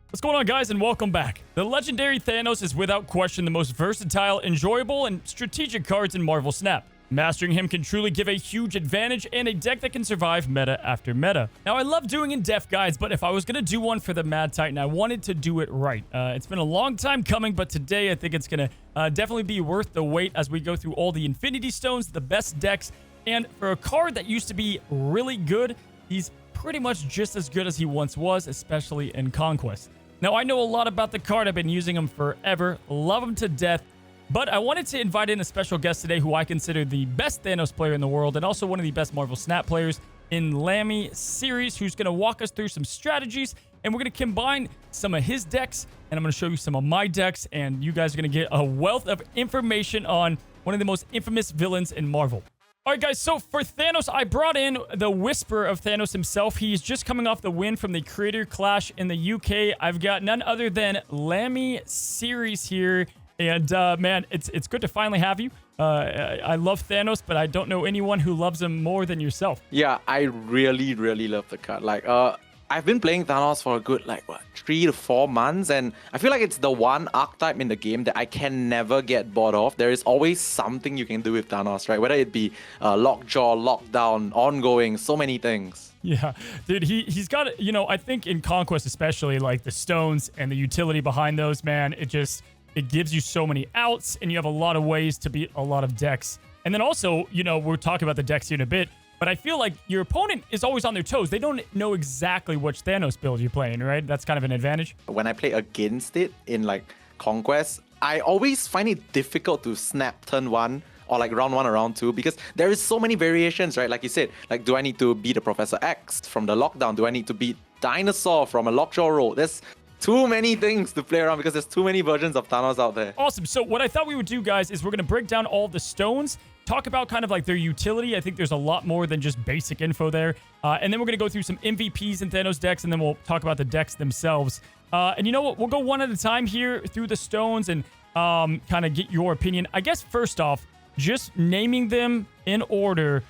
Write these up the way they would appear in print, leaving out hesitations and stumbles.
What's going on, guys, and welcome back. The legendary Thanos is without question the most versatile, enjoyable, and strategic cards in Marvel Snap. Mastering him can truly give a huge advantage and a deck that can survive meta after meta. Now, I love doing in-depth guides, but if I was going to do one for the Mad Titan, I wanted to do it right. It's been a long time coming, but today I think it's going to definitely be worth the wait as we go through all the Infinity Stones, the best decks, and for a card that used to be really good, he's pretty much just as good as he once was, especially in Conquest. Now, I know a lot about the card. I've been using him forever, love him to death, but I wanted to invite in a special guest today who I consider the best Thanos player in the world and also one of the best Marvel Snap players in Lamby series, who's going to walk us through some strategies, and we're going to combine some of his decks, and I'm going to show you some of my decks, and you guys are going to get a wealth of information on one of the most infamous villains in Marvel. All right, guys, so for Thanos, I brought in the Whisper of Thanos himself. He's just coming off the win from the Creator Clash in the UK. I've got none other than Lamby series here. And, man, it's good to finally have you. I love Thanos, but I don't know anyone who loves him more than yourself. Yeah, I really love the card. I've been playing Thanos for a good, 3 to 4 months, and I feel like it's the one archetype in the game that I can never get bored of. There is always something you can do with Thanos, right? Whether it be lockjaw, lockdown, ongoing, so many things. Yeah, dude, he's got, I think in Conquest especially, like the stones and the utility behind those, man, it gives you so many outs, and you have a lot of ways to beat a lot of decks. And then also, we'll talk about the decks here in a bit, but I feel like your opponent is always on their toes. They don't know exactly which Thanos build you're playing, right? That's kind of an advantage. When I play against it in Conquest, I always find it difficult to snap turn 1 or round 1 or round 2 because there is so many variations, right? Like you said, do I need to beat a Professor X from the lockdown? Do I need to beat Dinosaur from a lockjaw roll? There's too many things to play around because there's too many versions of Thanos out there. Awesome. So what I thought we would do, guys, is we're going to break down all the stones, talk about kind of their utility. I think there's a lot more than just basic info there. And then we're going to go through some MVPs in Thanos decks, and then we'll talk about the decks themselves. And you know what? We'll go one at a time here through the stones and kind of get your opinion. I guess first off, just naming them in order,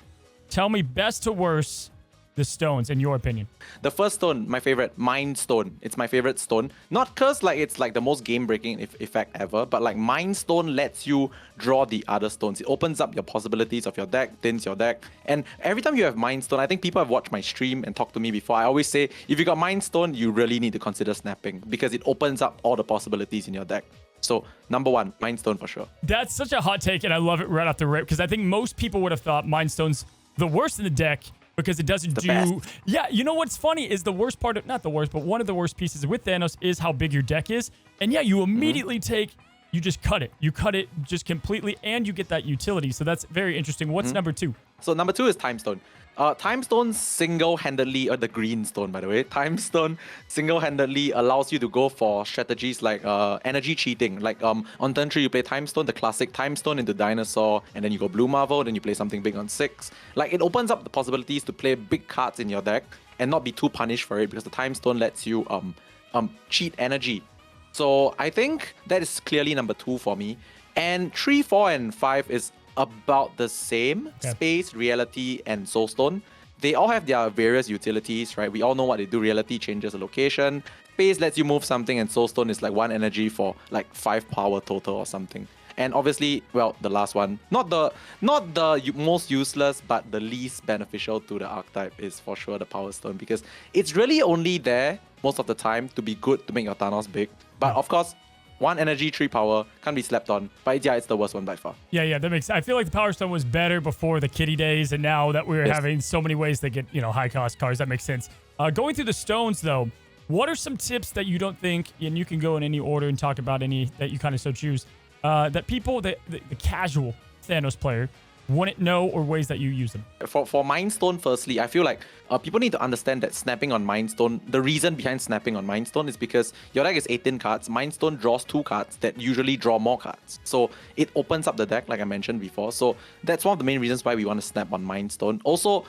tell me best to worst the stones in your opinion. The first stone, my favorite, Mind Stone. It's my favorite stone. Not because it's the most game-breaking effect ever, but Mind Stone lets you draw the other stones. It opens up your possibilities of your deck, thins your deck. And every time you have Mind Stone, I think people have watched my stream and talked to me before. I always say, if you got Mind Stone, you really need to consider snapping because it opens up all the possibilities in your deck. So, number 1, Mind Stone for sure. That's such a hot take, and I love it right off the rip because I think most people would have thought Mind Stone's the worst in the deck because it doesn't do... Best. Yeah, you know what's funny is the worst part of... Not the worst, but one of the worst pieces with Thanos is how big your deck is. And yeah, you immediately you just cut it. You cut it just completely, and you get that utility. So that's very interesting. What's number 2? So number 2 is Time Stone. Time Stone single-handedly, the green stone by the way, Time Stone single-handedly allows you to go for strategies like energy cheating. On turn 3 you play Time Stone, the classic Time Stone into Dinosaur, and then you go Blue Marvel, then you play something big on 6. It opens up the possibilities to play big cards in your deck and not be too punished for it because the Time Stone lets you cheat energy. So I think that is clearly number 2 for me. And 3, 4, and 5 is about the same. Yeah. Space, Reality, and Soulstone. They all have their various utilities, right? We all know what they do. Reality changes the location. Space lets you move something, and Soulstone is 1 energy for 5 power total or something. And obviously, well, the last one, not the most useless, but the least beneficial to the archetype is for sure the Power Stone because it's really only there most of the time to be good to make your Thanos big. But of course, 1 energy, 3 power, can't be slept on. But yeah, it's the worst one by far. Yeah, that makes... I feel like the Power Stone was better before the Kitty days, and now that we're having so many ways to get, high-cost cards, that makes sense. Going through the stones, though, what are some tips that you don't think, and you can go in any order and talk about any that you kind of so choose, that people, the casual Thanos player, wouldn't know, or ways that you use them? For Mind Stone, firstly, I feel like people need to understand that snapping on Mind Stone, the reason behind snapping on Mind Stone is because your deck is 18 cards. Mind Stone draws 2 cards that usually draw more cards. So it opens up the deck, like I mentioned before. So that's one of the main reasons why we want to snap on Mind Stone. Also,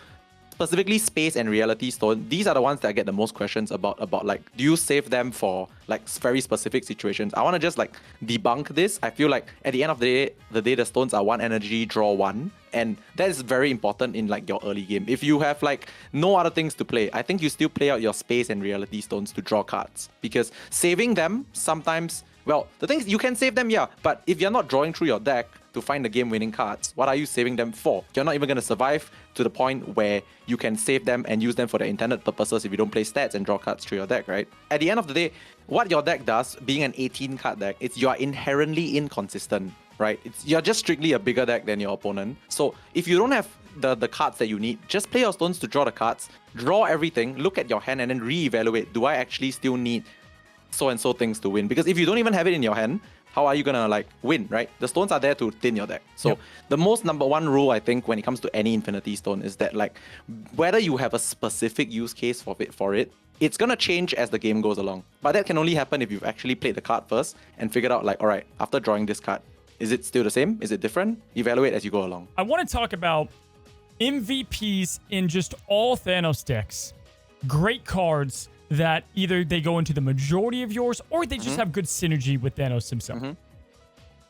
specifically Space and Reality Stone, these are the ones that I get the most questions about like, do you save them for like very specific situations? I want to just like debunk this. I feel like at the end of the day, the stones are 1 energy, draw 1. And that is very important in like your early game. If you have like no other things to play, I think you still play out your Space and Reality Stones to draw cards. Because saving them sometimes, well, the thing is you can save them, yeah, but if you're not drawing through your deck to find the game-winning cards, what are you saving them for? You're not even going to survive to the point where you can save them and use them for their intended purposes if you don't play stats and draw cards through your deck, right? At the end of the day, what your deck does, being an 18-card deck, it's you are inherently inconsistent, right? You're just strictly a bigger deck than your opponent. So if you don't have the cards that you need, just play your stones to draw the cards, draw everything, look at your hand, and then reevaluate, do I actually still need so-and-so things to win? Because if you don't even have it in your hand, how are you gonna like win, right? The stones are there to thin your deck. So the most number one rule, I think, when it comes to any Infinity Stone is that like whether you have a specific use case for it, it's gonna change as the game goes along. But that can only happen if you've actually played the card first and figured out like, all right, after drawing this card, is it still the same? Is it different? Evaluate as you go along. I want to talk about MVPs in just all Thanos decks. Great cards that either they go into the majority of yours or they just have good synergy with Thanos himself.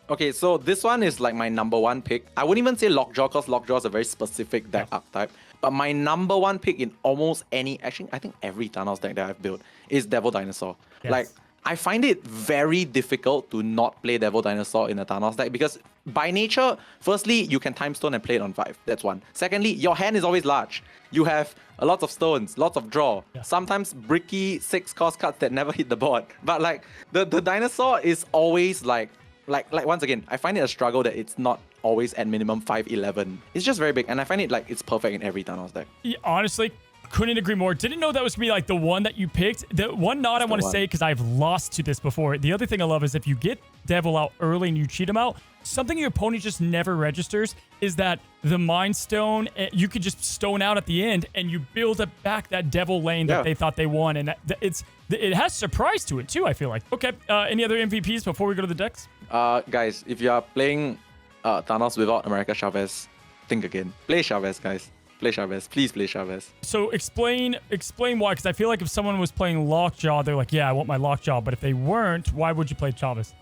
Okay, so this one is like my number one pick. I wouldn't even say Lockjaw because Lockjaw is a very specific deck archetype. But my number one pick in almost any, actually, I think every Thanos deck that I've built is Devil Dinosaur. Yes. Like, I find it very difficult to not play Devil Dinosaur in a Thanos deck because by nature, firstly, you can Time Stone and play it on 5. That's one. Secondly, your hand is always large. You have a lot of stones, lots of draw, sometimes bricky 6-cost cards that never hit the board. But like the dinosaur is always like once again, I find it a struggle that it's not always at minimum 5/11. It's just very big, and I find it like it's perfect in every Thanos deck. Yeah, honestly, couldn't agree more. Didn't know that was gonna be like the one that you picked. The one nod I want to say, because I've lost to this before. The other thing I love is if you get Devil out early and you cheat him out, something your opponent just never registers is that the Mind Stone, you could just stone out at the end and you build up back that Devil lane that they thought they won. And it has surprise to it too, I feel like. Okay, any other MVPs before we go to the decks? Guys, if you are playing Thanos without America Chavez, think again. Play Chavez, guys. Play Chavez. Please play Chavez. So explain why, because I feel like if someone was playing Lockjaw, they're like, yeah, I want my Lockjaw. But if they weren't, why would you play Chavez?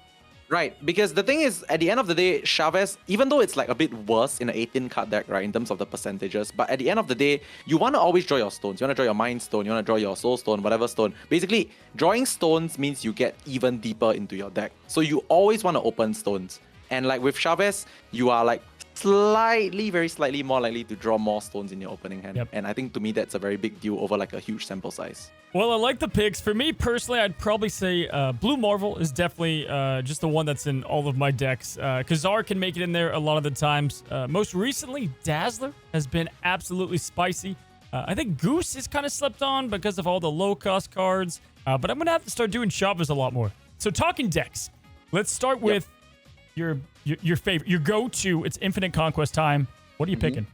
Right, because the thing is, at the end of the day, Chavez, even though it's like a bit worse in an 18-card deck, right, in terms of the percentages, but at the end of the day, you want to always draw your stones. You want to draw your Mind Stone, you want to draw your Soul Stone, whatever stone. Basically, drawing stones means you get even deeper into your deck. So you always want to open stones. And like with Chavez, you are like very slightly more likely to draw more stones in your opening hand. And I think to me, that's a very big deal over like a huge sample size. Well, I like the picks. For me personally, I'd probably say Blue Marvel is definitely just the one that's in all of my decks. Kazar can make it in there a lot of the times. Most recently, Dazzler has been absolutely spicy. I think Goose is kind of slept on because of all the low-cost cards. But I'm going to have to start doing Chavez a lot more. So talking decks, let's start with your favorite, your go-to. It's Infinite Conquest time. What are you picking?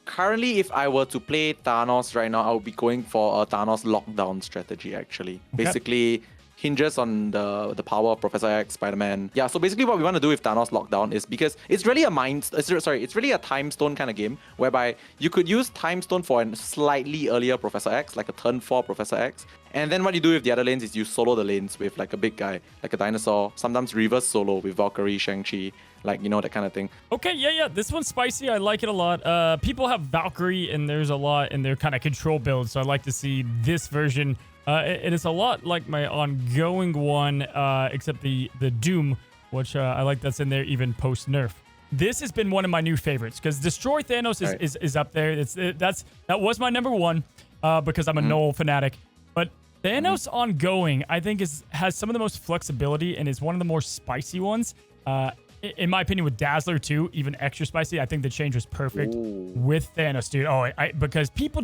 Currently, if I were to play Thanos right now, I would be going for a Thanos lockdown strategy, actually. Basically, hinges on the power of Professor X, Spider-Man. Yeah, so basically what we want to do with Thanos lockdown is because it's really it's really a Time Stone kind of game, whereby you could use Time Stone for a slightly earlier Professor X, like a turn 4 Professor X. And then what you do with the other lanes is you solo the lanes with like a big guy, like a dinosaur, sometimes reverse solo with Valkyrie, Shang-Chi, like, you know, that kind of thing. Okay, yeah. This one's spicy. I like it a lot. People have Valkyrie, and there's a lot in their kind of control build, so I like to see this version. And it's a lot like my ongoing one, except the Doom, which I like that's in there even post-nerf. This has been one of my new favorites, because Destroy Thanos is up there. That was my number one, because I'm a Noel fanatic. But Thanos Ongoing, I think, has some of the most flexibility and is one of the more spicy ones. In my opinion, with Dazzler too, even extra spicy. I think the change was perfect with Thanos, dude. Because people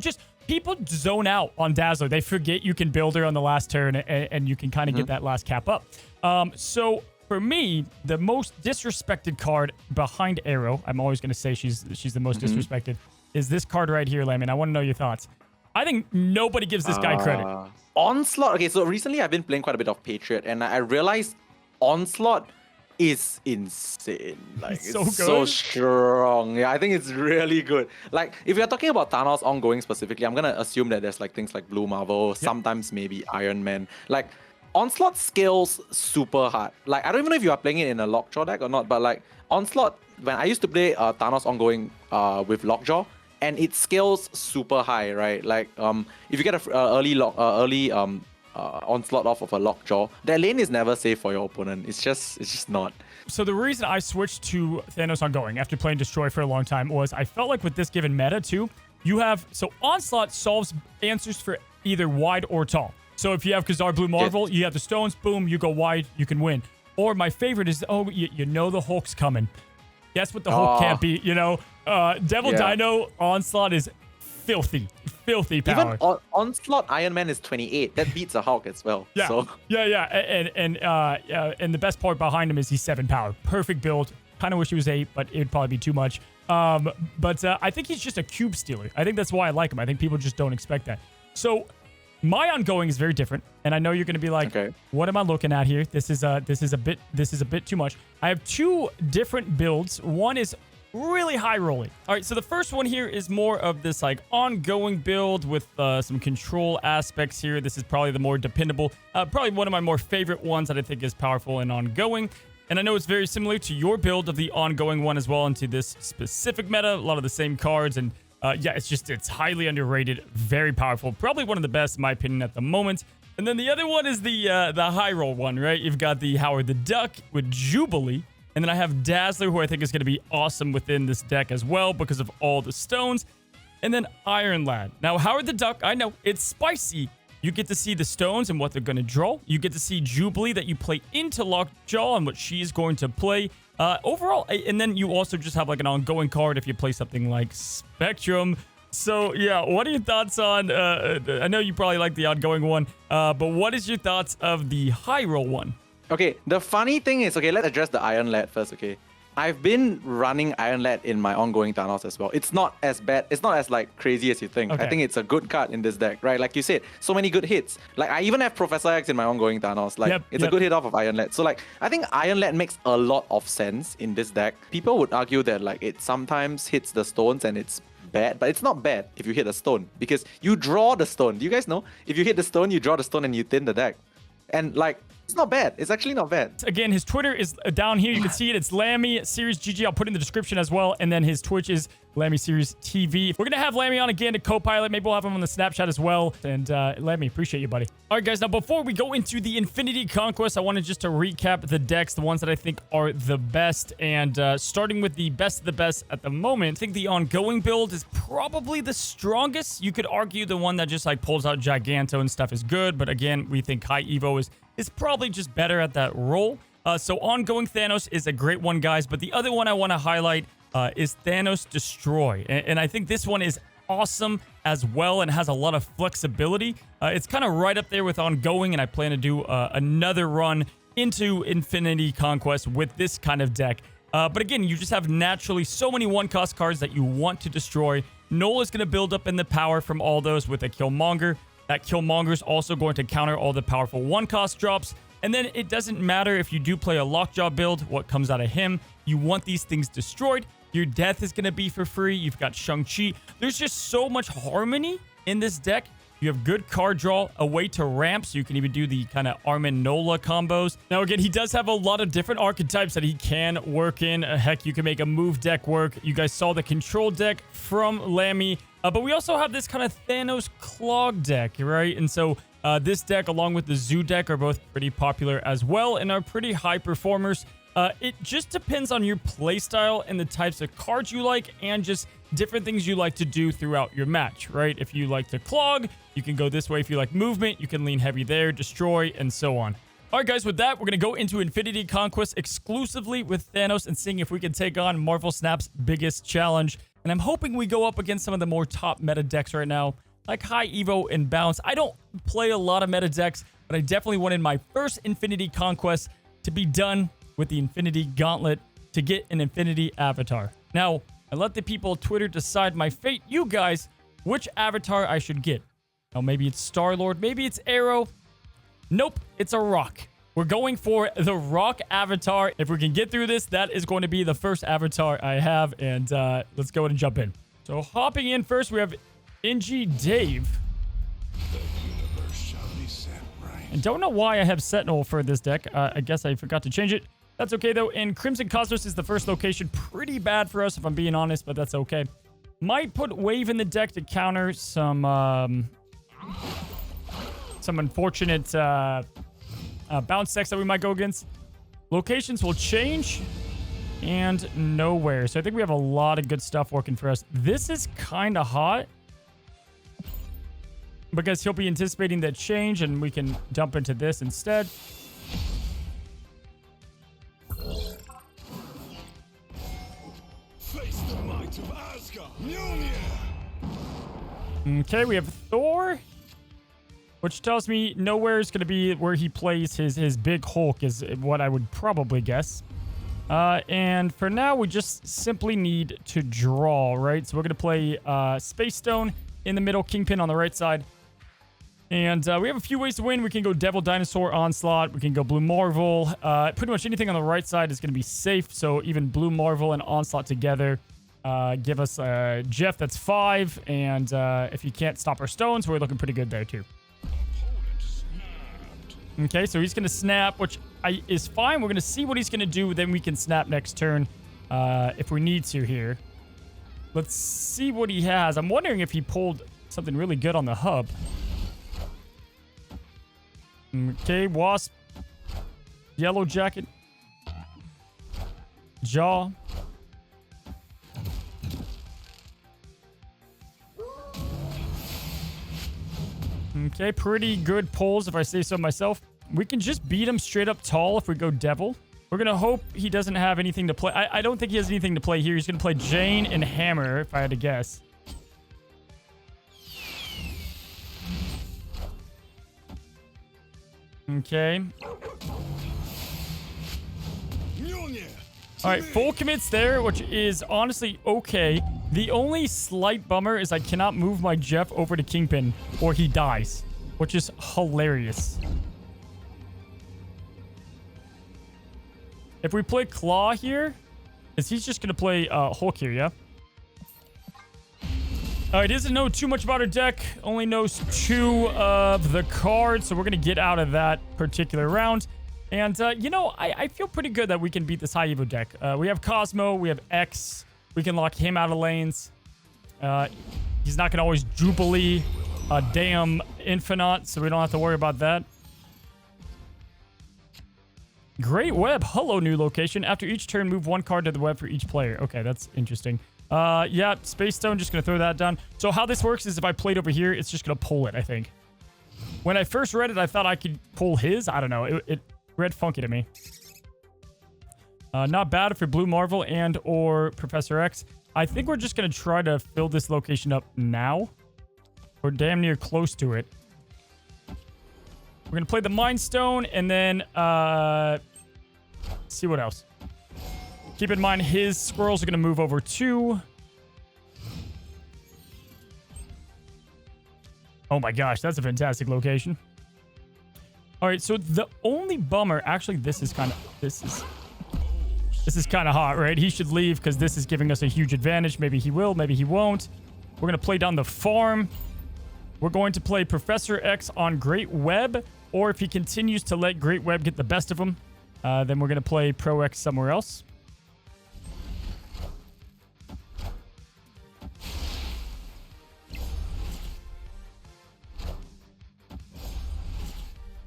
zone out on Dazzler. They forget you can build her on the last turn, and you can kind of get that last cap up. So for me, the most disrespected card behind Arrow, I'm always going to say she's the most disrespected, is this card right here, Lamby. I want to know your thoughts. I think nobody gives this guy credit. Onslaught. Okay, so recently I've been playing quite a bit of Patriot, and I realized Onslaught is insane. Like It's so it's so good. strong. Yeah, I think it's really good. Like if you're talking about Thanos ongoing specifically, I'm gonna assume that there's like things like Blue Marvel, sometimes maybe Iron Man. Like Onslaught scales super hard. Like I don't even know if you are playing it in a Lockjaw deck or not, but like Onslaught, when I used to play Thanos ongoing with Lockjaw, and it scales super high, right? Like if you get a early onslaught off of a Lockjaw, that lane is never safe for your opponent. It's just not. So the reason I switched to Thanos ongoing after playing Destroy for a long time was I felt like with this given meta too, you have so Onslaught solves answers for either wide or tall. So if you have Khazar Blue Marvel, you have the stones, boom, you go wide, you can win. Or my favorite is, you know the Hulk's coming. Guess what the Hulk can't beat, you know? Devil Dino Onslaught is filthy power. Even Onslaught Iron Man is 28. That beats a Hulk as well. Yeah, So. And the best part behind him is he's 7 power. Perfect build. Kind of wish he was 8, but it would probably be too much. But I think he's just a cube stealer. I think that's why I like him. I think people just don't expect that. So my ongoing is very different, and I know you're going to be like, what am I looking at here? This is a bit too much. I have 2 different builds. One is really high rolling. All right, so the first one here is more of this like ongoing build with some control aspects here. This is probably the more dependable, probably one of my more favorite ones that I think is powerful and ongoing. And I know it's very similar to your build of the ongoing one as well into this specific meta. A lot of the same cards, and it's highly underrated, very powerful, probably one of the best in my opinion at the moment. And then the other one is the high roll one, right? You've got the Howard the Duck with Jubilee. And then I have Dazzler, who I think is going to be awesome within this deck as well because of all the stones. And then Iron Lad. Now, Howard the Duck, I know, it's spicy. You get to see the stones and what they're going to draw. You get to see Jubilee that you play into Lockjaw and what she is going to play. Overall, and then you also just have like an ongoing card if you play something like Spectrum. So, yeah, what are your thoughts on... I know you probably like the ongoing one, but what is your thoughts of the high roll one? Okay, the funny thing is, let's address the Iron Lad first, okay? I've been running Iron Lad in my ongoing Thanos as well. It's not as bad. It's not as like crazy as you think. I think it's a good card in this deck, right? Like you said, so many good hits. Like I even have Professor X in my ongoing Thanos. Like it's a good hit off of Iron Lad. So like I think Iron Lad makes a lot of sense in this deck. People would argue that like it sometimes hits the stones and it's bad, but it's not bad if you hit a stone because you draw the stone. Do you guys know? If you hit the stone, you draw the stone and you thin the deck. And like it's not bad. It's actually not bad. Again, his Twitter is down here. You can see it. It's Lamby Series GG. I'll put it in the description as well. And then his Twitch is Lamby Series TV. We're going to have Lamby on again to co-pilot. Maybe we'll have him on the Snapchat as well. And Lamby, appreciate you, buddy. All right, guys. Now, before we go into the Infinity Conquest, I wanted just to recap the decks, the ones that I think are the best. And starting with the best of the best at the moment, I think the ongoing build is probably the strongest. You could argue the one that just like pulls out Giganto and stuff is good. But again, we think High Evo is probably just better at that role. So ongoing Thanos is a great one, guys. But the other one I want to highlight is Thanos Destroy. And I think this one is awesome as well and has a lot of flexibility. It's kind of right up there with ongoing, and I plan to do another run into Infinity Conquest with this kind of deck. But again, you just have naturally so many one-cost cards that you want to destroy. Nola's going to build up in the power from all those with a Killmonger. That Killmonger is also going to counter all the powerful one-cost drops. And then it doesn't matter if you do play a Lockjaw build, what comes out of him. You want these things destroyed. Your death is going to be for free. You've got Shang-Chi. There's just so much harmony in this deck. You have good card draw, a way to ramp, so you can even do the kind of Armin-Nola combos. Now, again, he does have a lot of different archetypes that he can work in. Heck, you can make a move deck work. You guys saw the control deck from Lamby. But we also have this kind of Thanos Clog deck, right? And so this deck, along with the Zoo deck, are both pretty popular as well and are pretty high performers. It just depends on your playstyle and the types of cards you like and just different things you like to do throughout your match, right? If you like to clog, you can go this way. If you like movement, you can lean heavy there, destroy, and so on. All right, guys, with that, we're going to go into Infinity Conquest exclusively with Thanos and seeing if we can take on Marvel Snap's biggest challenge. And I'm hoping we go up against some of the more top meta decks right now, like High Evo and Bounce. I don't play a lot of meta decks, but I definitely wanted my first Infinity Conquest to be done with the Infinity Gauntlet to get an Infinity Avatar. Now, I let the people on Twitter decide my fate. You guys, which avatar I should get. Now, maybe it's Star-Lord, maybe it's Arrow. Nope, it's a rock. We're going for the Rock Avatar. If we can get through this, that is going to be the first avatar I have. And let's go ahead and jump in. So hopping in first, we have NG Dave. The universe shall be set right. I don't know why I have Sentinel for this deck. I guess I forgot to change it. That's okay, though. And Crimson Cosmos is the first location. Pretty bad for us, if I'm being honest, but that's okay. Might put Wave in the deck to counter some unfortunate bounce decks that we might go against. Locations will change and nowhere. So I think we have a lot of good stuff working for us. This is kind of hot because he'll be anticipating that change and we can jump into this instead. Face the might of Asgard. Mjolnir. Okay, we have Thor, which tells me nowhere is going to be where he plays his big Hulk is what I would probably guess. And for now, we just simply need to draw, right? So we're going to play Space Stone in the middle, Kingpin on the right side. And we have a few ways to win. We can go Devil Dinosaur Onslaught. We can go Blue Marvel. Pretty much anything on the right side is going to be safe. So even Blue Marvel and Onslaught together give us Jeff that's 5. And if you can't stop our stones, we're looking pretty good there too. Okay, so he's going to snap, which is fine. We're going to see what he's going to do. Then we can snap next turn if we need to here. Let's see what he has. I'm wondering if he pulled something really good on the hub. Okay, Wasp. Yellow Jacket. Jaw. Okay, pretty good pulls if I say so myself. We can just beat him straight up tall if we go Devil. We're going to hope he doesn't have anything to play. I don't think he has anything to play here. He's going to play Jane and Hammer, if I had to guess. Okay. All right, full commits there, which is honestly okay. The only slight bummer is I cannot move my Jeff over to Kingpin or he dies, which is hilarious. If we play Claw here, is he's just going to play Hulk here, yeah? All right, he doesn't know too much about our deck. Only knows 2 of the cards, so we're going to get out of that particular round. And, you know, I feel pretty good that we can beat this high Evo deck. We have Cosmo, we have X. We can lock him out of lanes. He's not going to always Jubilee a damn Infinite, so we don't have to worry about that. Great Web. Hello, new location. After each turn, move 1 card to the web for each player. Okay, that's interesting. Yeah, Space Stone, just going to throw that down. So how this works is if I played over here, it's just going to pull it, I think. When I first read it, I thought I could pull his. I don't know. It read funky to me. Not bad for Blue Marvel and or Professor X. I think we're just going to try to fill this location up now. We're damn near close to it. We're going to play the Mind Stone and then see what else. Keep in mind his squirrels are going to move over too. Oh my gosh, that's a fantastic location. All right, so the only bummer, actually, this is kind of hot, right? He should leave because this is giving us a huge advantage. Maybe he will, maybe he won't. We're going to play down the farm. We're going to play Professor X on Great Web, or if he continues to let Great Web get the best of him, then we're going to play Pro X somewhere else.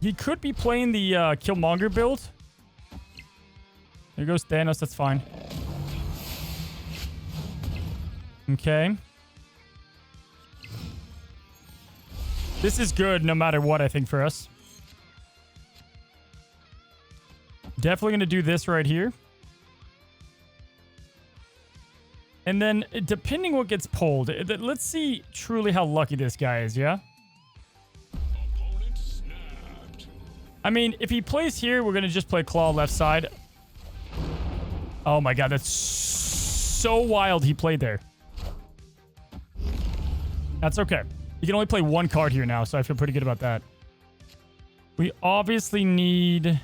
He could be playing the Killmonger build. There goes Thanos, that's fine. Okay. This is good no matter what, I think, for us. Definitely going to do this right here. And then, depending what gets pulled, let's see truly how lucky this guy is, yeah? I mean, if he plays here, we're going to just play Claw left side. Oh my god, that's so wild he played there. That's okay. He can only play 1 card here now, so I feel pretty good about that. We obviously need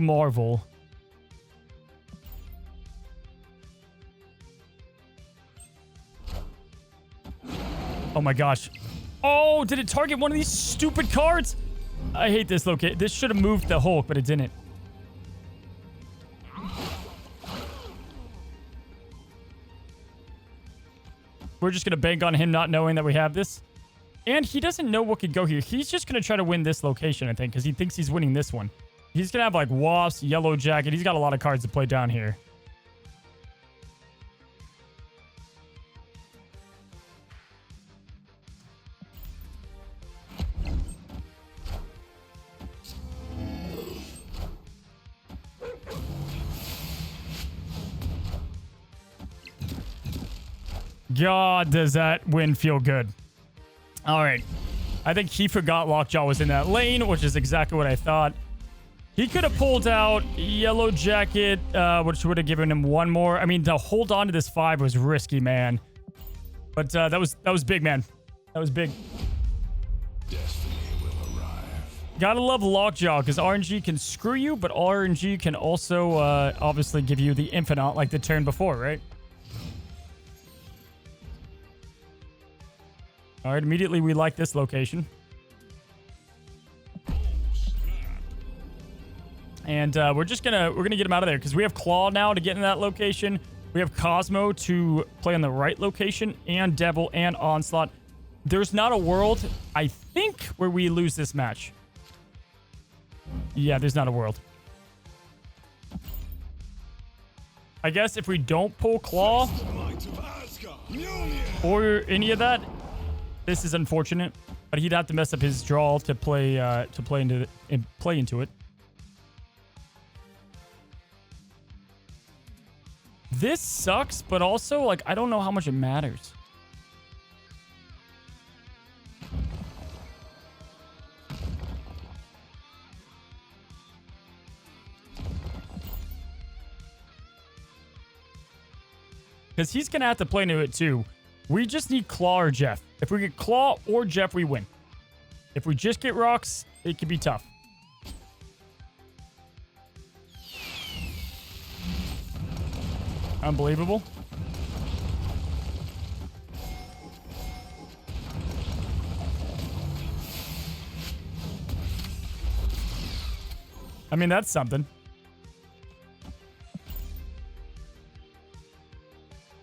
blue Marvel. Oh my gosh. Oh, did it target one of these stupid cards? I hate this location. This should have moved the Hulk, but it didn't. We're just going to bank on him not knowing that we have this. And he doesn't know what could go here. He's just going to try to win this location, I think, because he thinks he's winning this one. He's going to have, like, Wasp, Yellow Jacket. He's got a lot of cards to play down here. God, does that win feel good. All right. I think he forgot Lockjaw was in that lane, which is exactly what I thought. He could have pulled out Yellow Jacket, which would have given him one more. I mean, to hold on to this 5 was risky, man. But that was big, man. That was big. Destiny will arrive. Gotta love Lockjaw, because RNG can screw you, but RNG can also obviously give you the infinite like the turn before, right? All right, immediately we like this location. And we're gonna get him out of there because we have Claw now to get in that location. We have Cosmo to play on the right location, and Devil and Onslaught. There's not a world, I think, where we lose this match. Yeah, there's not a world. I guess if we don't pull Claw or any of that, this is unfortunate, but he'd have to mess up his draw to play into it. This sucks, but also like I don't know how much it matters. Because he's gonna have to play into it too. We just need Claw or Jeff. If we get Claw or Jeff, we win. If we just get Rocks, it could be tough. Unbelievable. I mean, that's something.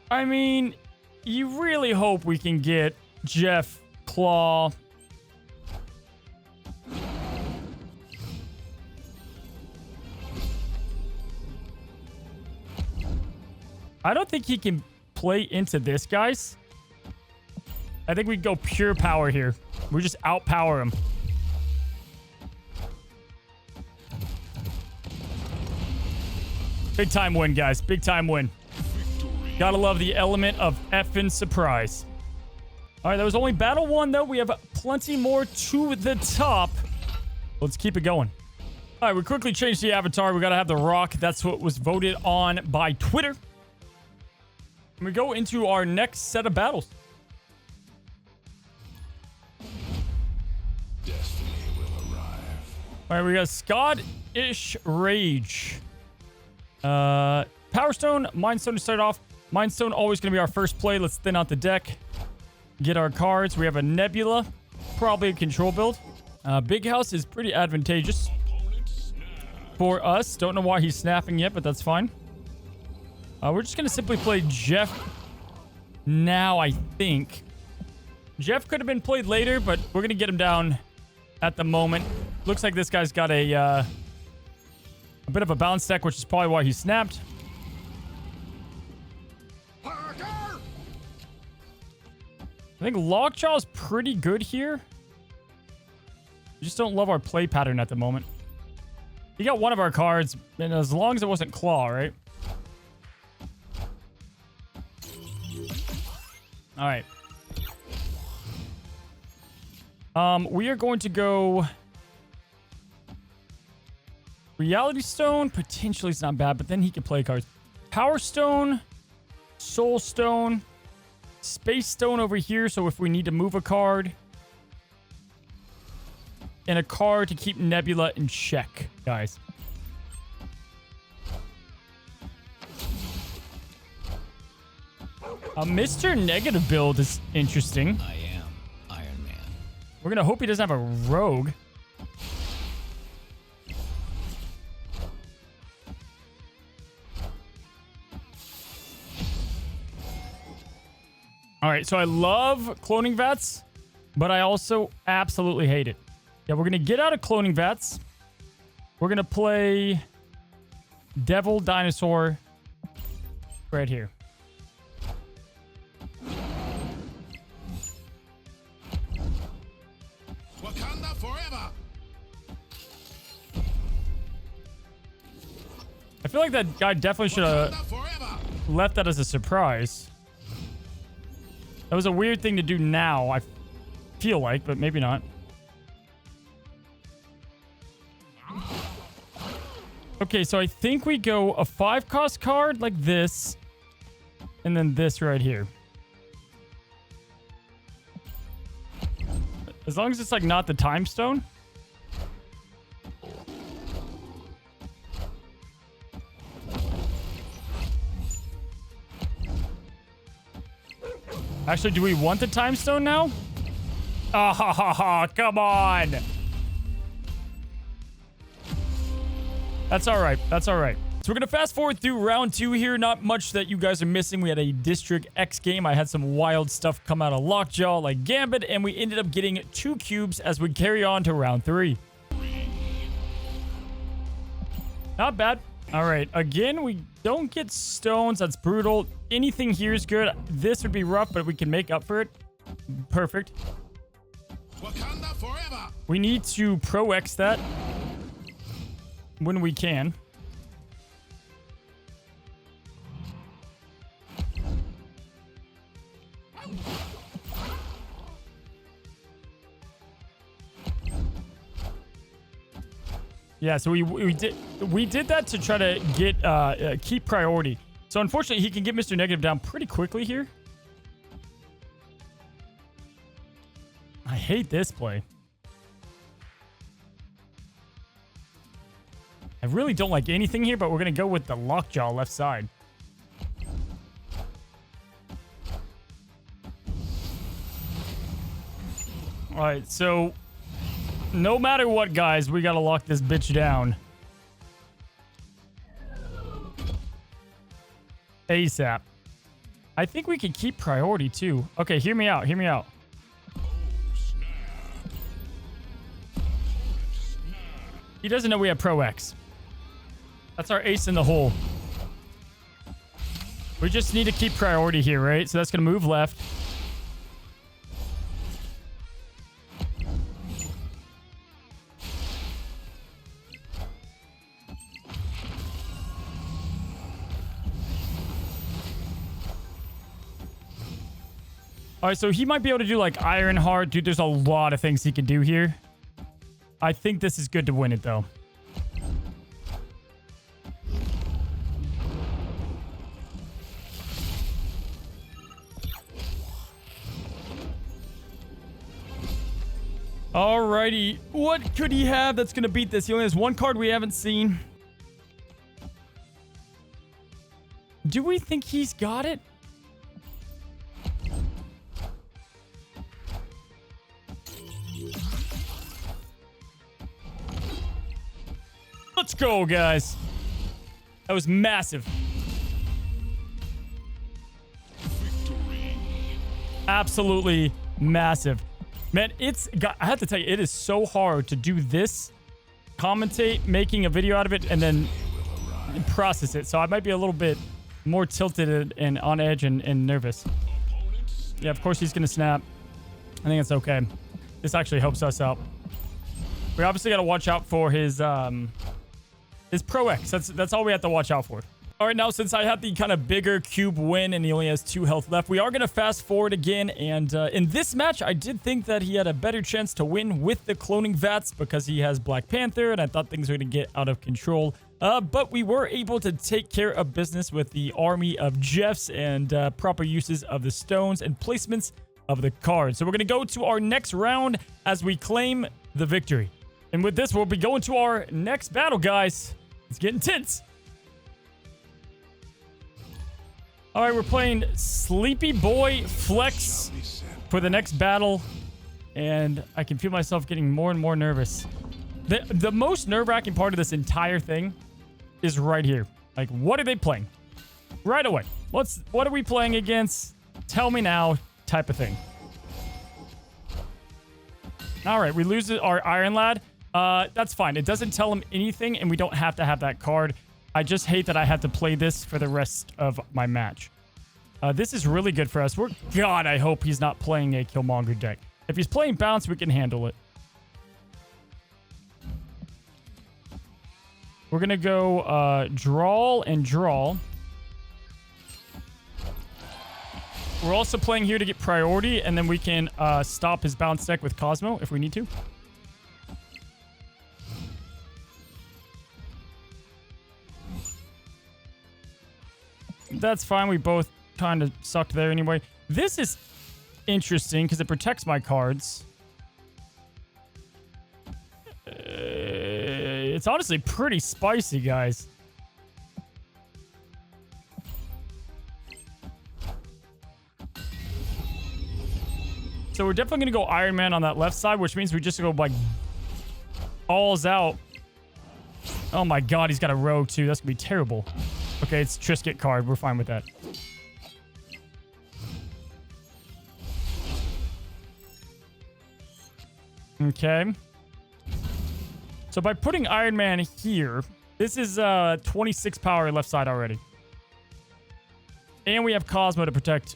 I mean, you really hope we can get Jeff, Claw. I don't think he can play into this, guys. I think we go pure power here. We just outpower him. Big time win, guys. Big time win. Gotta love the element of effing surprise. All right, that was only battle 1, though. We have plenty more to the top. Let's keep it going. All right, we quickly changed the avatar. We gotta have the Rock. That's what was voted on by Twitter. And we go into our next set of battles. Destiny will arrive. All right, we got Scottish Rage. Power Stone, Mind Stone to start off. Mind Stone always going to be our first play. Let's thin out the deck. Get our cards. We have a Nebula. Probably a control build. Big House is pretty advantageous for us. Don't know why he's snapping yet, but that's fine. We're just going to simply play Jeff now, I think. Jeff could have been played later, but we're going to get him down at the moment. Looks like this guy's got a bit of a bounce deck, which is probably why he snapped. I think Lockjaw's pretty good here. We just don't love our play pattern at the moment. He got one of our cards, and as long as it wasn't Claw, right? All right. We are going to go Reality Stone. Potentially it's not bad, but then he can play cards. Power Stone, Soul Stone, Space Stone over here, so if we need to move a card. And a card to keep Nebula in check, guys. A Mr. Negative build is interesting. I am Iron Man. We're gonna hope he doesn't have a rogue. All right, so I love cloning vats, but I also absolutely hate it. Yeah, we're gonna get out of cloning vats. We're gonna play Devil Dinosaur right here. Wakanda forever. I feel like that guy definitely should have Wakanda forever. left that as a surprise. That was a weird thing to do now, I feel like, but maybe not. Okay, so I think we go a 5-cost card like this, and then this right here. As long as it's like not the time stone. Actually, do we want the time stone now? Ah ha ha ha, come on. That's all right. That's all right. So we're going to fast forward through round 2 here. Not much that you guys are missing. We had a District X game. I had some wild stuff come out of Lockjaw like Gambit, and we ended up getting 2 cubes as we carry on to round 3. Not bad. All right. Again, we don't get stones. That's brutal. Anything here is good. This would be rough, but we can make up for it. Perfect. Wakanda forever. We need to Pro X that when we can. Yeah, so we did that to try to get keep priority. So unfortunately, he can get Mr. Negative down pretty quickly here. I hate this play. I really don't like anything here, but we're going to go with the Lockjaw left side. All right, so no matter what, guys, we got to lock this bitch down. ASAP. I think we can keep priority, too. Okay, hear me out. Hear me out. He doesn't know we have Pro X. That's our ace in the hole. We just need to keep priority here, right? So that's going to move left. All right, so he might be able to do like Ironheart. Dude, there's a lot of things he can do here. I think this is good to win it, though. Alrighty. What could he have that's going to beat this? He only has one card we haven't seen. Do we think he's got it? Let's go, guys. That was massive. Victory. Absolutely massive. Man, I have to tell you, it is so hard to do this, commentate, making a video out of it, and then process it. So I might be a little bit more tilted and on edge and nervous. Yeah, of course he's going to snap. I think it's okay. This actually helps us out. We obviously got to watch out for his Pro X. That's all we have to watch out for. All right, now since I had the kind of bigger cube win and he only has 2 health left, we are going to fast forward again. And in this match, I did think that he had a better chance to win with the cloning vats because he has Black Panther, and I thought things were going to get out of control. But we were able to take care of business with the army of Jeffs and proper uses of the stones and placements of the cards. So we're going to go to our next round as we claim the victory. And with this, we'll be going to our next battle, guys. It's getting tense. All right, we're playing Sleepy Boy Flex Shall be set. for the next battle, and I can feel myself getting more and more nervous. The most nerve-wracking part of this entire thing is right here. Like, what are they playing? Right away. What are we playing against? Tell me now, type of thing. All right, we lose our Iron Lad. That's fine. It doesn't tell him anything, and we don't have to have that card. I just hate that I have to play this for the rest of my match. This is really good for us. God, I hope he's not playing a Killmonger deck. If he's playing Bounce, we can handle it. We're going to go Drawl and Draw. We're also playing here to get priority, and then we can stop his Bounce deck with Cosmo if we need to. That's fine. We both kind of sucked there anyway. This is interesting because it protects my cards. It's honestly pretty spicy, guys. So we're definitely going to go Iron Man on that left side, which means we just go like balls out. Oh my god, he's got a rogue too. That's going to be terrible. Okay, it's Trisket card. We're fine with that. Okay. So by putting Iron Man here, this is 26 power left side already. And we have Cosmo to protect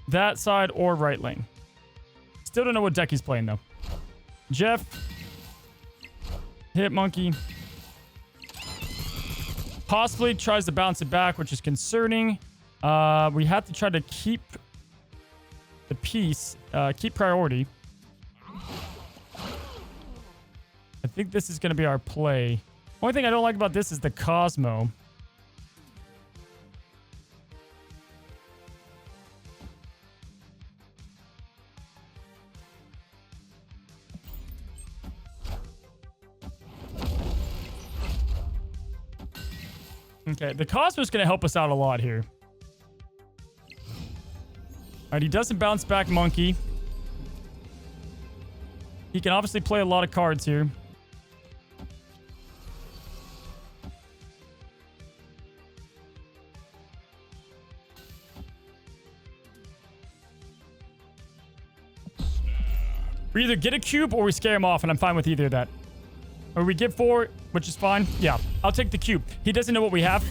that side or right lane. Still don't know what deck he's playing, though. Jeff. Hit Monkey. Possibly tries to bounce it back, which is concerning. We have to try to keep the piece, keep priority. I think this is going to be our play. Only thing I don't like about this is the Cosmo. Okay, the Cosmo's going to help us out a lot here. Alright, he doesn't bounce back Monkey. He can obviously play a lot of cards here. We either get a cube or we scare him off, and I'm fine with either of that. Or we get 4, which is fine. Yeah, I'll take the cube. He doesn't know what we have.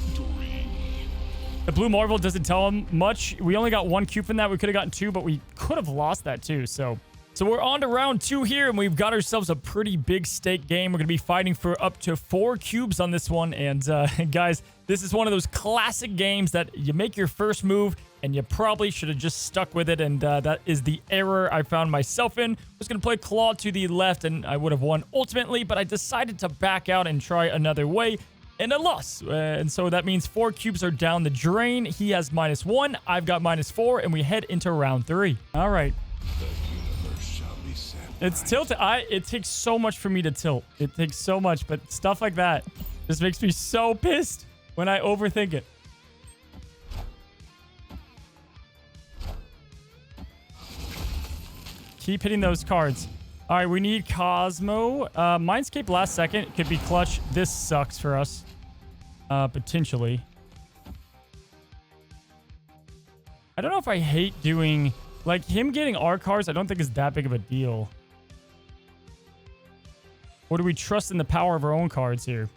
The blue Marvel doesn't tell him much. We only got 1 cube from that. We could have gotten 2, but we could have lost that too. So we're on to round 2 here, and we've got ourselves a pretty big stake game. We're going to be fighting for up to 4 cubes on this one. And guys, this is one of those classic games that you make your first move, and you probably should have just stuck with it, and that is the error I found myself in. I was going to play Claw to the left, and I would have won ultimately, but I decided to back out and try another way, and I lost. And so that means 4 cubes are down the drain. He has -1, I've got -4, and we head into round 3. All right. The universe shall be set. It's tilted. It takes so much for me to tilt. It takes so much, but stuff like that just makes me so pissed when I overthink it. Keep hitting those cards. All right, we need Cosmo. Mindscape last second could be clutch. This sucks for us. Potentially. I don't know if I hate doing... Like, him getting our cards, I don't think is that big of a deal. Or do we trust in the power of our own cards here?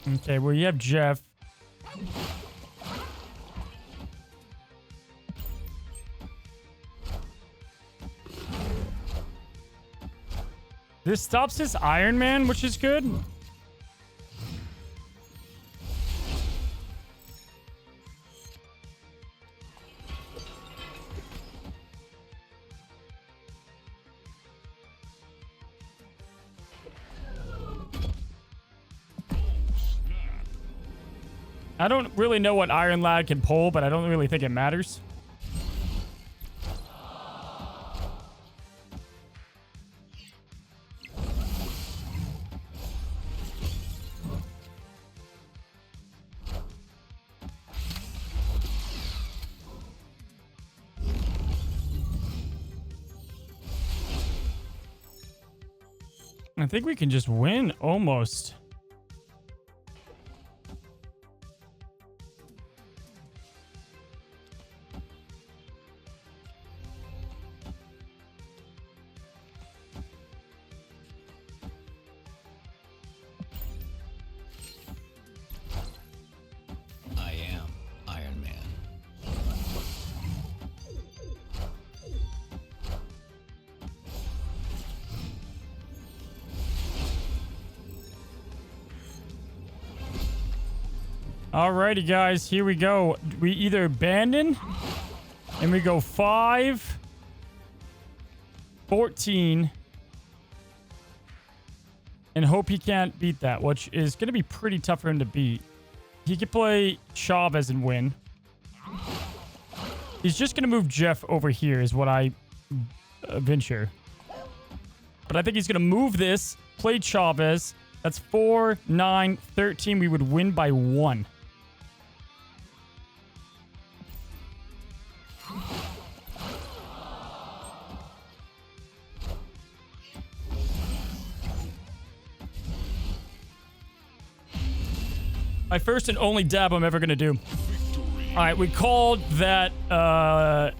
Okay, well, you have Jeff. This stops his Iron Man, which is good. I don't really know what Iron Lad can pull, but I don't really think it matters. I think we can just win almost. I am Iron Man. Alrighty, guys, here we go. We either abandon and we go 5, 14, and hope he can't beat that, which is going to be pretty tough for him to beat. He could play Chavez and win. He's just going to move Jeff over here is what I venture. But I think he's going to move this, play Chavez. That's 4, 9, 13. We would win by 1. My first and only dab I'm ever going to do. All right, we called that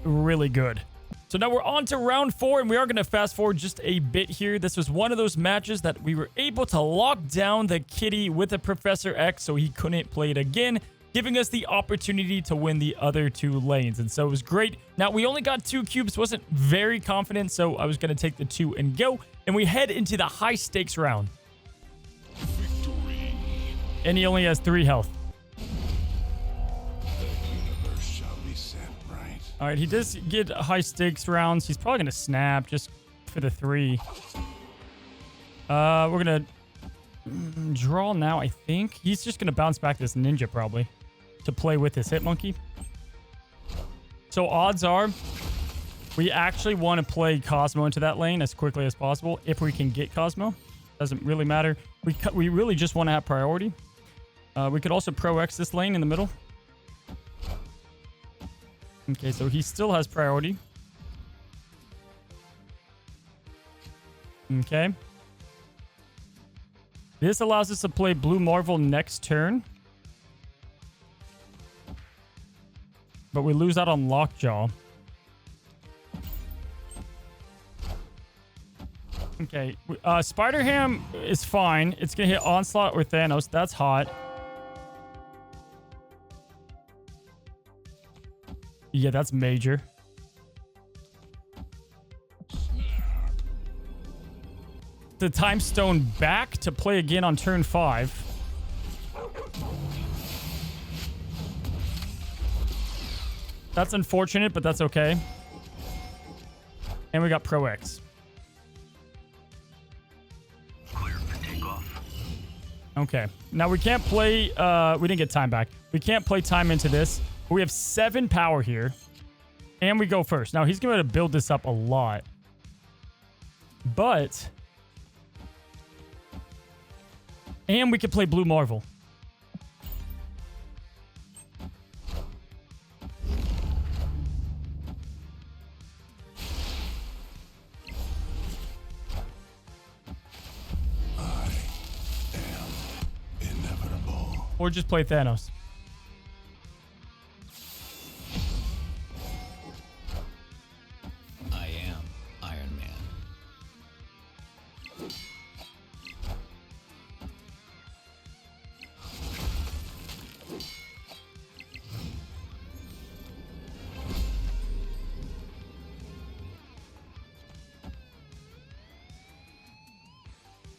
really good. So now we're on to round 4, and we are going to fast forward just a bit here. This was one of those matches that we were able to lock down the kitty with the Professor X so he couldn't play it again, giving us the opportunity to win the other 2 lanes. And so it was great. Now, we only got 2 cubes. Wasn't very confident, so I was going to take the 2 and go. And we head into the high-stakes round. And he only has 3 health. The universe shall be set right. All right, he does get high stakes rounds. He's probably going to snap just for the 3. We're going to draw now, I think. He's just going to bounce back this ninja probably to play with his Hitmonkey. So odds are we actually want to play Cosmo into that lane as quickly as possible if we can get Cosmo. Doesn't really matter. We really just want to have priority. We could also Pro X this lane in the middle. Okay, so he still has priority. Okay. This allows us to play Blue Marvel next turn. But we lose out on Lockjaw. Okay. Spider-Ham is fine. It's going to hit Onslaught or Thanos. That's hot. Yeah, that's major. The Time Stone back to play again on turn 5. That's unfortunate, but that's okay. And we got Pro X. Okay. Now we can't play... we didn't get time back. We can't play time into this. But we have 7 power here. And we go first. Now he's going to build this up a lot. But... And we can play Blue Marvel. Or just play Thanos. I am Iron Man.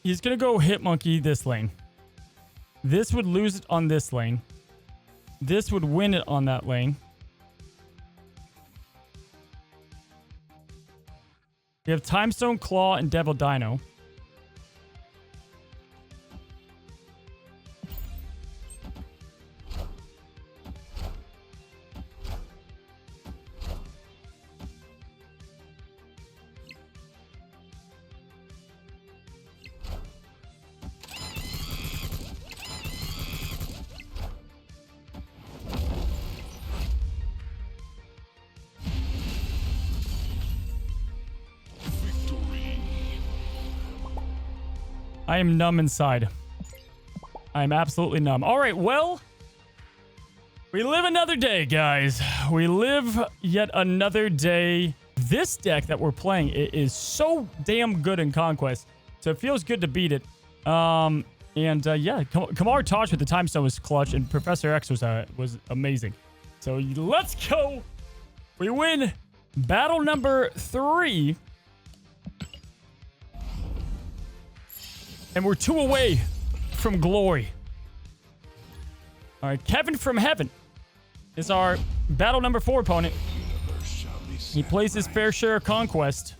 He's going to go Hitmonkey this lane. This would lose it on this lane. This would win it on that lane. We have Time Stone, Claw, and Devil Dino. I am numb inside. I'm absolutely numb. All right, well, we live another day, guys. We live yet another day. This deck that we're playing is so damn good in Conquest, so it feels good to beat it. Yeah, Kamar Tosh with the Time Stone was clutch, and Professor X was amazing. So let's go. We win battle number 3. And we're 2 away from glory. All right, Kevin from Heaven is our battle number 4 opponent. He plays his fair share of Conquest.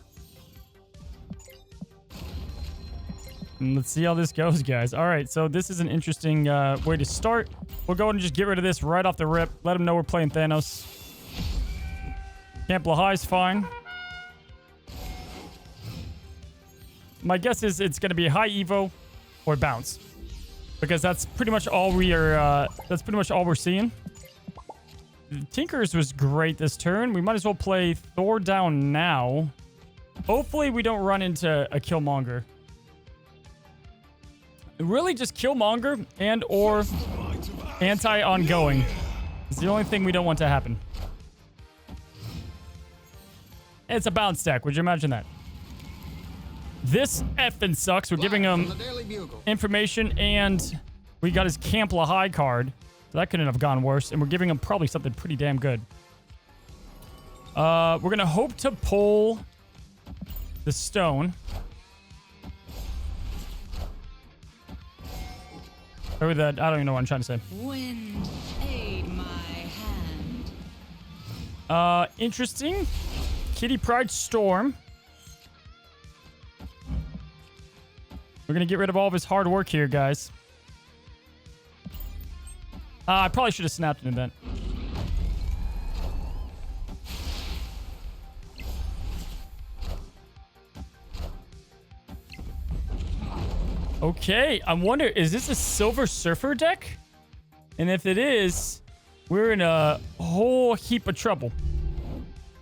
And let's see how this goes, guys. All right, so this is an interesting way to start. We'll go ahead and just get rid of this right off the rip. Let him know we're playing Thanos. Camp Lahai's fine. My guess is it's going to be high Evo or bounce, because that's pretty much all we are. That's pretty much all we're seeing. Tinkers was great this turn. We might as well play Thor down now. Hopefully we don't run into a Killmonger. Really, just Killmonger and or anti-ongoing is the only thing we don't want to happen. It's a bounce deck. Would you imagine that? This effing sucks. We're giving him information, and we got his Camp Lahai card. So that couldn't have gone worse. And we're giving him probably something pretty damn good. We're going to hope to pull the stone. Or that, I don't even know what I'm trying to say. Wind, aid my hand. Interesting. Kitty Pride Storm. We're going to get rid of all of his hard work here, guys. I probably should have snapped an event. Okay, I wonder, is this a Silver Surfer deck? And if it is, we're in a whole heap of trouble.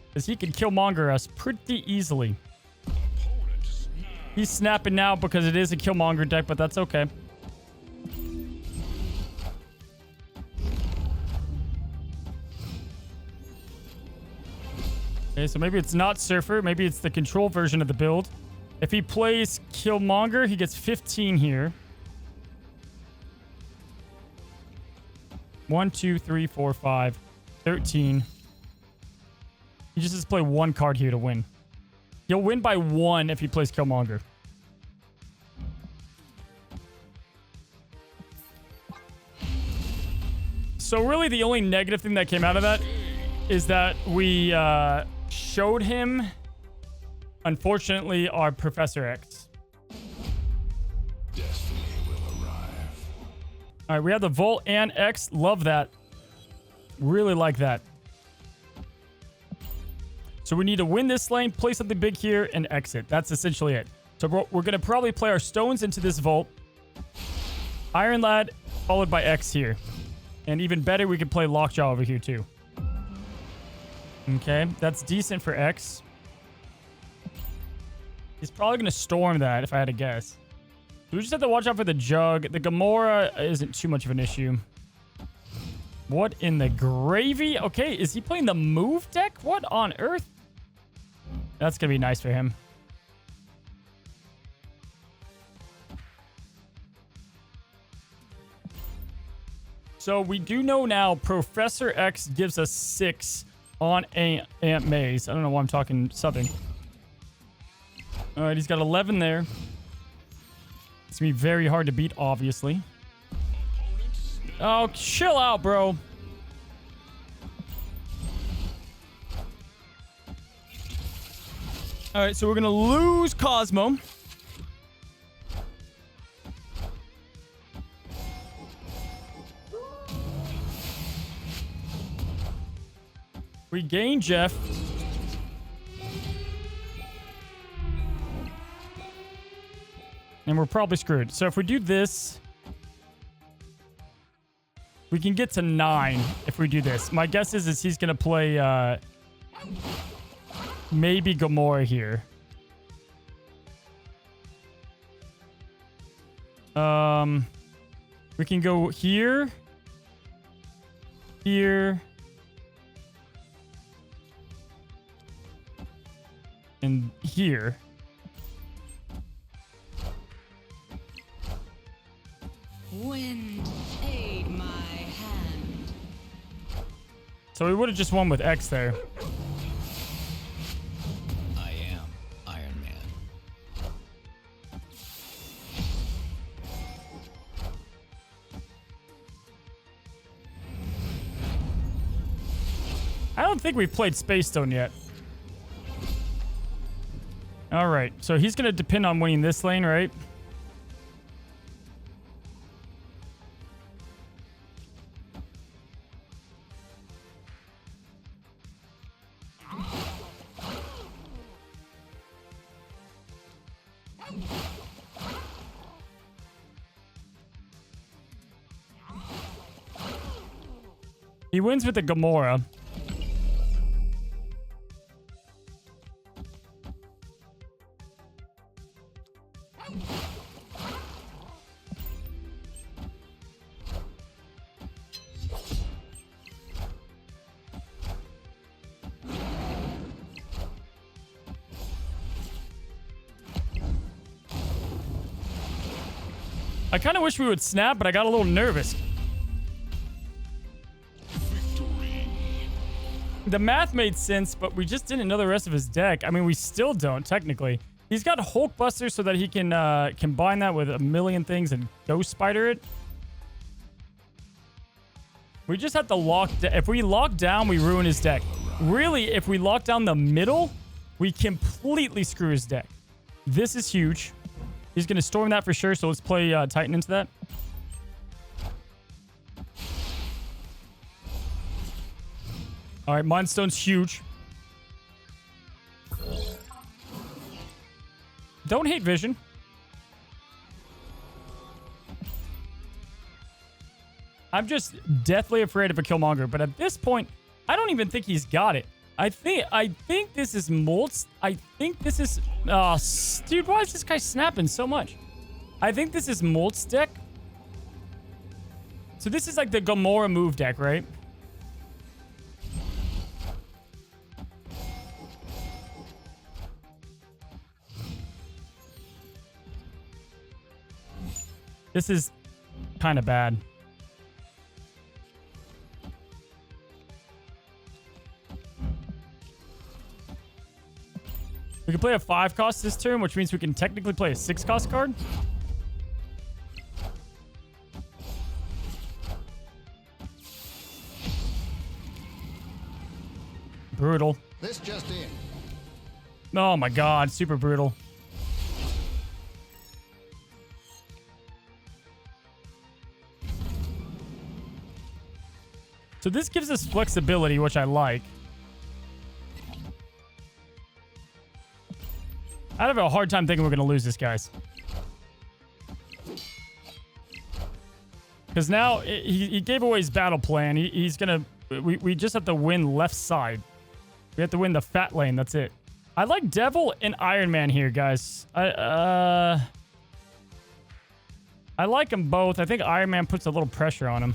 Because he can Killmonger us pretty easily. He's snapping now because it is a Killmonger deck, but that's okay. Okay, so maybe it's not Surfer. Maybe it's the control version of the build. If he plays Killmonger, he gets 15 here. 1, 2, 3, 4, 5, 13. He just has to play 1 card here to win. He'll win by 1 if he plays Killmonger. So really the only negative thing that came out of that is that we showed him, unfortunately, our Professor X. Destiny will arrive. All right, we have the Volt and X. Love that. Really like that. So we need to win this lane, play something big here, and exit. That's essentially it. So we're going to probably play our stones into this Volt. Iron Lad, followed by X here. And even better, we could play Lockjaw over here, too. Okay, that's decent for X. He's probably going to storm that, if I had to guess. We just have to watch out for the Jug. The Gamora isn't too much of an issue. What in the gravy? Okay, is he playing the move deck? What on earth? That's going to be nice for him. So we do know now Professor X gives us 6 on Aunt May's. I don't know why I'm talking Southern. All right, he's got 11 there. It's going to be very hard to beat, obviously. Oh, chill out, bro. All right, so we're going to lose Cosmo. We gain Jeff. And we're probably screwed. So if we do this, we can get to 9 if we do this. My guess is he's going to play maybe Gamora here. We can go here. Here. And here. Wind, aid my hand. So we would have just won with X there. I am Iron Man. I don't think we've played Space Stone yet. All right, so he's going to depend on winning this lane, right? He wins with the Gamora. I kind of wish we would snap, but I got a little nervous. The math made sense, but we just didn't know the rest of his deck. I mean, we still don't, technically. He's got Hulk Buster so that he can combine that with a million things and Ghost Spider it. We just have to lock... If we lock down, we ruin his deck. Really, if we lock down the middle, we completely screw his deck. This is huge. He's going to storm that for sure, so let's play Titan into that. All right, Mind Stone's huge. Don't hate Vision. I'm just deathly afraid of a Killmonger, but at this point, I don't even think he's got it. I think this is Moltz. I think this is... Oh, dude, why is this guy snapping so much? I think this is Moltz deck. So this is like the Gamora move deck, right? This is kind of bad. We can play a 5-cost this turn, which means we can technically play a 6-cost card. Brutal. This just in. Oh my god, super brutal. So this gives us flexibility, which I like. I have a hard time thinking we're going to lose this, guys. Because now he gave away his battle plan. He's going to... We just have to win left side. We have to win the fat lane. That's it. I like Devil and Iron Man here, guys. I like them both. I think Iron Man puts a little pressure on him.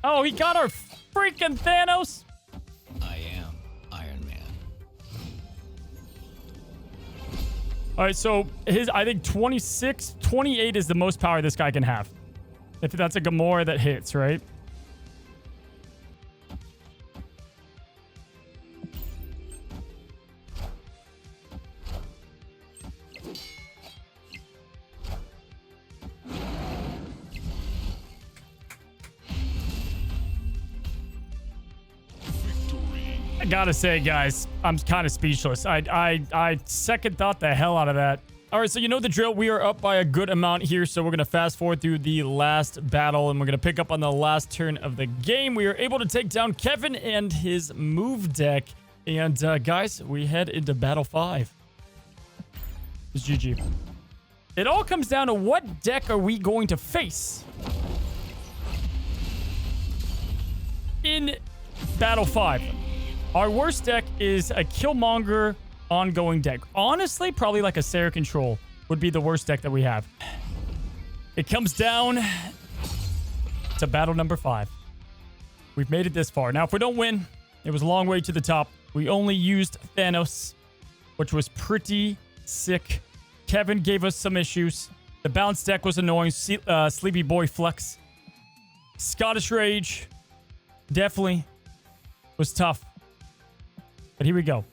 Oh, he got our freaking Thanos. I am Iron Man. All right, so I think 28 is the most power this guy can have. If that's a Gamora that hits, right? I gotta say, guys, I'm kind of speechless. I second thought the hell out of that. All right, so you know the drill. We are up by a good amount here, so we're going to fast forward through the last battle, and we're going to pick up on the last turn of the game. We are able to take down Kevin and his move deck. And, guys, we head into Battle 5. It's GG. It all comes down to what deck are we going to face in Battle 5. Our worst deck is a Killmonger ongoing deck. Honestly, probably like a Sarah Control would be the worst deck that we have. It comes down to battle number 5. We've made it this far. Now, if we don't win, it was a long way to the top. We only used Thanos, which was pretty sick. Kevin gave us some issues. The bounce deck was annoying. Sleepy Boy Flex. Scottish Rage definitely was tough. But here we go.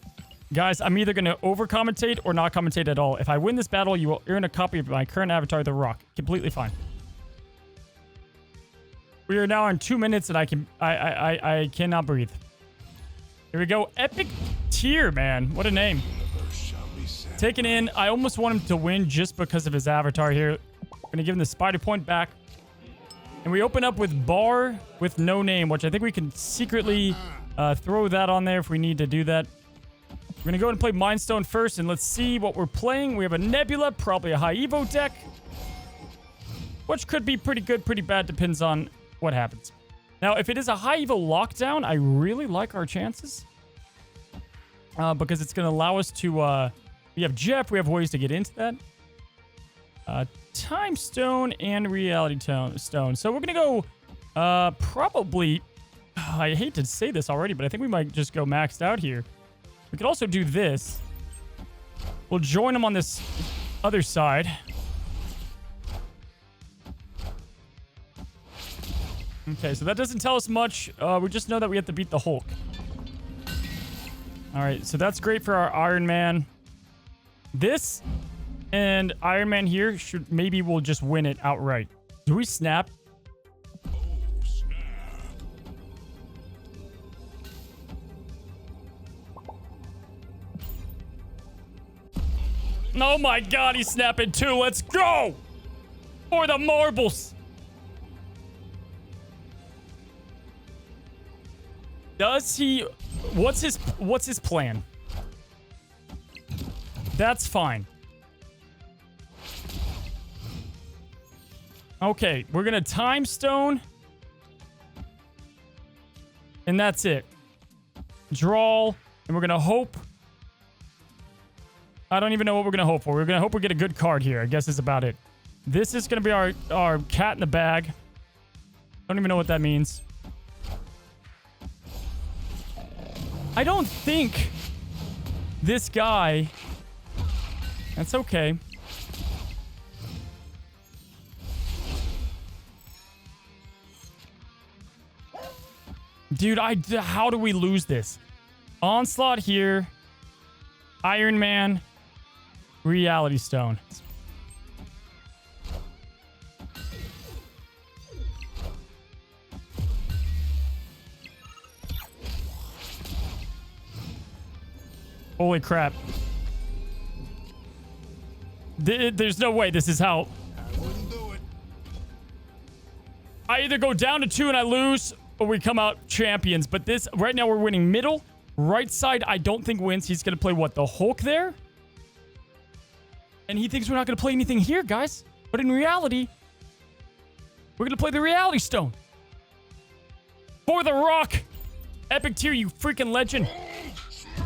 Guys, I'm either going to over-commentate or not commentate at all. If I win this battle, you will earn a copy of my current avatar, The Rock. Completely fine. We are now in 2 minutes, and I cannot breathe. Here we go. Epic tier, man. What a name. Taken in. I almost want him to win just because of his avatar here. I'm going to give him the spider point back. And we open up with Bar with no name, which I think we can secretly throw that on there if we need to do that. We're going to go ahead and play Mind Stone first, and let's see what we're playing. We have a Nebula, probably a High Evo deck, which could be pretty good, pretty bad, depends on what happens. Now, if it is a High Evo lockdown, I really like our chances because it's going to allow us to... we have Jeff. We have ways to get into that. Time Stone and Reality Stone. So we're going to go probably... I hate to say this already, but I think we might just go maxed out here. We could also do this. We'll join them on this other side. Okay, so that doesn't tell us much. We just know that we have to beat the Hulk. All right, so that's great for our Iron Man. This and Iron Man here should maybe we'll just win it outright. Do we snap? Oh my god, he's snapping too. Let's go! For the marbles. Does he... What's his plan? That's fine. Okay, we're gonna Time Stone. And that's it. Draw. And we're gonna hope... I don't even know what we're going to hope for. We're going to hope we get a good card here. I guess is about it. This is going to be our cat in the bag. Don't even know what that means. I don't think this guy... That's okay. Dude, how do we lose this? Onslaught here. Iron Man. Reality Stone. Holy crap. There's no way this is how... I wouldn't do it. I either go down to 2 and I lose, or we come out champions. But this... Right now, we're winning middle. Right side, I don't think wins. He's going to play, what, the Hulk there? And he thinks we're not going to play anything here, guys. But in reality, we're going to play the Reality Stone. For the Rock. Epic tier, you freaking legend.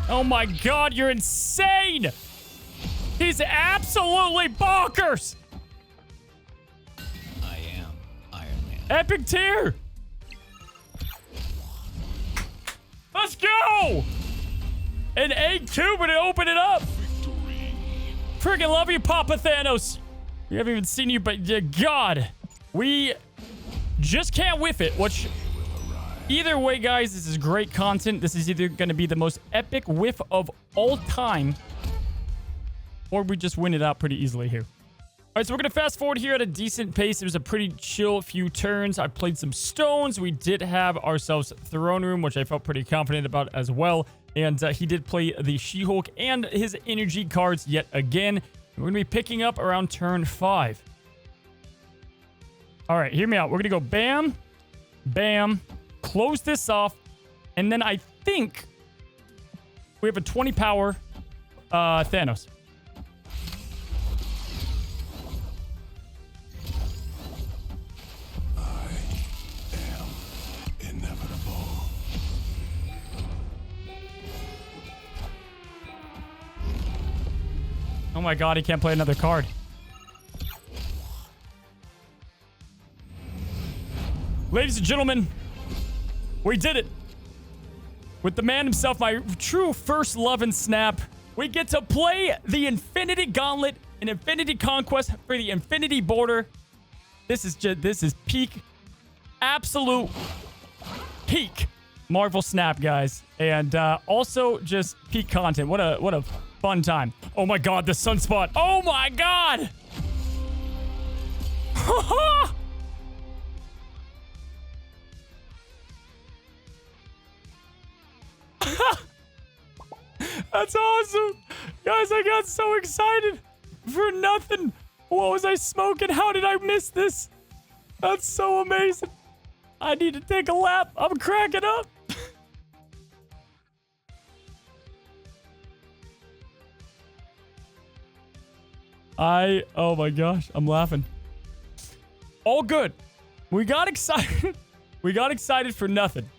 Oh my god, you're insane. He's absolutely bonkers. I am Iron Man. Epic tier. Let's go. An 8-2, but it opened it up. Freaking love you, Papa Thanos. We haven't even seen you, but God, we just can't whiff it. Which, either way, guys, this is great content. This is either going to be the most epic whiff of all time, or we just win it out pretty easily here. All right, so we're going to fast forward here at a decent pace. It was a pretty chill few turns. I played some stones. We did have ourselves Throne Room, which I felt pretty confident about as well. And he did play the She-Hulk and his energy cards yet again. We're going to be picking up around turn 5. All right, hear me out. We're going to go bam, bam, close this off. And then I think we have a 20 power Thanos. Oh my god, he can't play another card. Ladies and gentlemen, we did it. With the man himself, my true first love and Snap, we get to play the Infinity Gauntlet and Infinity Conquest for the Infinity Border. This is peak, absolute peak Marvel Snap, guys. And also just peak content. What a fun time. Oh my god, the sunspot. Oh my god! That's awesome. Guys, I got so excited for nothing. What was I smoking? How did I miss this? That's so amazing. I need to take a lap. I'm cracking up. Oh my gosh, I'm laughing. All good. We got excited. We got excited for nothing.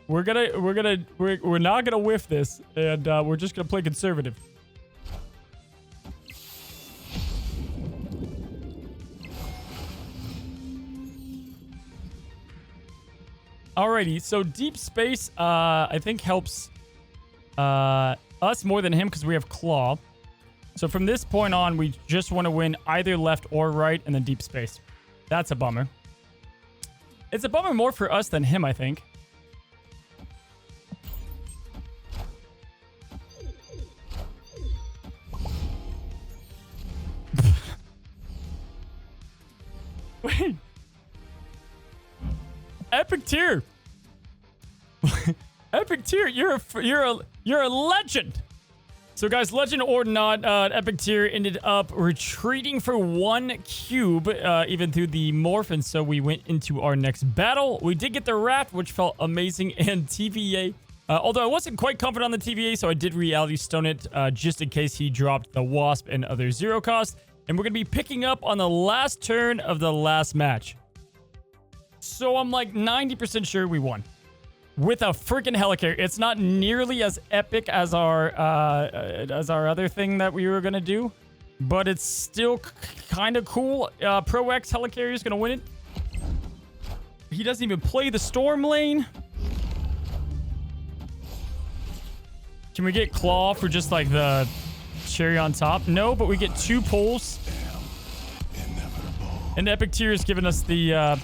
We're not gonna whiff this, and we're just gonna play conservative. Alrighty, so deep space, I think helps us more than him because we have claw. So from this point on, we just want to win either left or right, and then deep space. That's a bummer. It's a bummer more for us than him, I think. Wait. Epic tier. Epic tier, you're a legend. So guys, legend or not, Epic tier ended up retreating for 1 cube, even through the morph, and so we went into our next battle. We did get the raft, which felt amazing, and TVA. Although I wasn't quite confident on the TVA, so I did reality stone it just in case he dropped the wasp and other zero cost. And we're gonna be picking up on the last turn of the last match. So I'm like 90% sure we won. With a freaking helicarrier. It's not nearly as epic as our other thing that we were gonna do, but it's still kind of cool. Pro X helicarrier is gonna win it. He doesn't even play the storm lane. Can we get claw for just like the cherry on top? No, but we get 2 pulls. And Epic tier is giving us the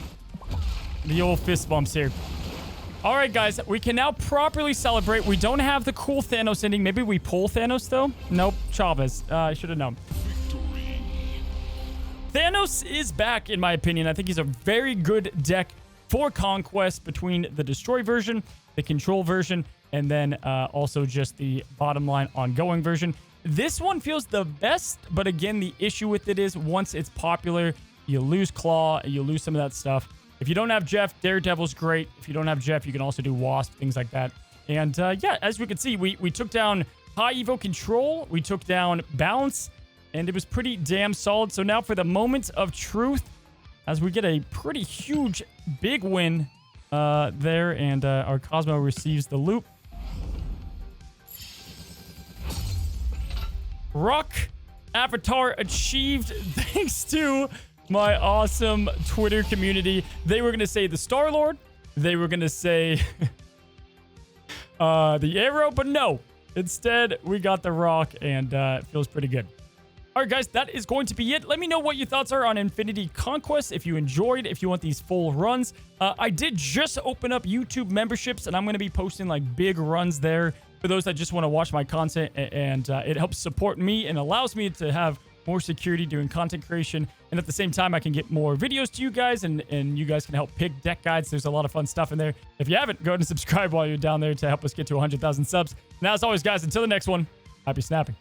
old fist bumps here. All right, guys, we can now properly celebrate. We don't have the cool Thanos ending. Maybe we pull Thanos, though? Nope, Chavez. I should have known. Thanos is back, in my opinion. I think he's a very good deck for Conquest between the Destroy version, the Control version, and then also just the bottom line ongoing version. This one feels the best, but again, the issue with it is once it's popular, you lose Claw, you lose some of that stuff. If you don't have Jeff, Daredevil's great. If you don't have Jeff, you can also do Wasp, things like that. And yeah, as we can see, we took down High Evo Control, we took down Bounce, and it was pretty damn solid. So now for the moment of truth, as we get a pretty huge, big win there, and our Cosmo receives the loop. Rock Avatar achieved thanks to my awesome Twitter community. They were going to say the Star-Lord. They were going to say the Arrow, but no. Instead, we got the Rock, and it feels pretty good. All right, guys, that is going to be it. Let me know what your thoughts are on Infinity Conquest. If you enjoyed, if you want these full runs. I did just open up YouTube memberships, and I'm going to be posting like big runs there for those that just want to watch my content, and it helps support me and allows me to have more security doing content creation, and at the same time I can get more videos to you guys, and you guys can help pick deck guides. There's a lot of fun stuff in there. If you haven't, go ahead and subscribe while you're down there to help us get to 100,000 subs. And as always, guys, until the next one, happy snapping.